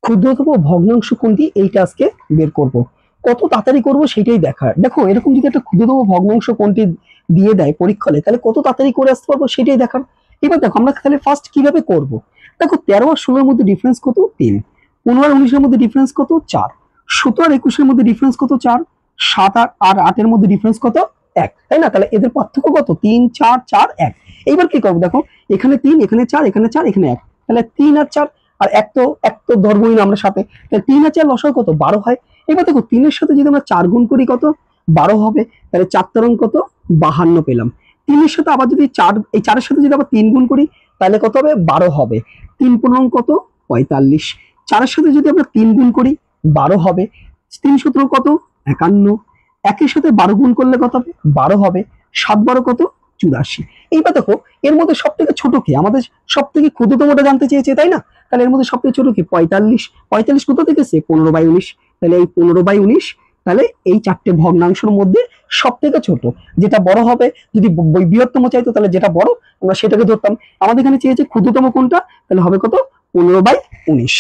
ক্ষুদ্রতম ভগ্নাংশ কোনটি, এইটা আজকে বের করব। কত তাড়াতাড়ি করব সেটাই দেখার। দেখো এরকম যদি একটা ক্ষুদ্রতম ভগ্নাংশ কোনটি দিয়ে দেয় পরীক্ষা হলে, তাহলে কত তাড়াতাড়ি করে আসতে পারবো সেটাই দেখার। এবার দেখো আমরা তাহলে ফার্স্ট কিভাবে করব। দেখো 13 আর 16 এর মধ্যে ডিফারেন্স কত, 3। 15 আর 19 এর মধ্যে ডিফারেন্স কত, 4। 17 আর 21 এর মধ্যে ডিফারেন্স কত, 4। 7 আর 8 এর মধ্যে ডিফারেন্স কত, 1, তাই না? তাহলে এদের পার্থক্য কত, 3, 4, 4, 1। এইবার কি করবো, দেখো এখানে 3, এখানে 4, এখানে 4, এখানে 1, তাহলে 3 আর 4, আর এক তো ধরবোই না আমরা সাথে, তাহলে 3 আর 4 লসাগু কত, 12 হয়। এবার দেখো 3 এর সাথে যদি আমরা 4 গুণ করি কত, 12 হবে। তাহলে 4 তেরং কত, 52 পেলাম। 3 এর সাথে আবার যদি 4, এই 4 এর সাথে যদি আবার 3 গুণ করি তাহলে কত হবে, 12 হবে। 3 পনেরো কত, 45। 4 এর সাথে যদি আমরা 3 গুণ করি 12 হবে। 3 সতেরো কত, 51। 1 এর সাথে 12 গুণ করলে কত হবে, 12 হবে। 7 12 কত, 84। এইবার দেখো এর মধ্যে সব থেকে ছোট কি, আমাদের সব থেকে ক্ষুদ্রতমটা জানতে চেয়েছে, তাই না? তাহলে এর মধ্যে সব থেকে ছোট কি, 45। 45 কোথা থেকে এসেছে, 15/19। তাহলে এই 15/19, তাহলে এই 4টে ভগ্নাংশের মধ্যে সব থেকে ছোট। যেটা বড় হবে, যদি বৃহত্তম চাইতো তাহলে যেটা বড় আমরা সেটাকে ধরতাম। আমাদের এখানে চেয়েছে ক্ষুদ্রতম কোনটা, তাহলে হবে কত, 15/19।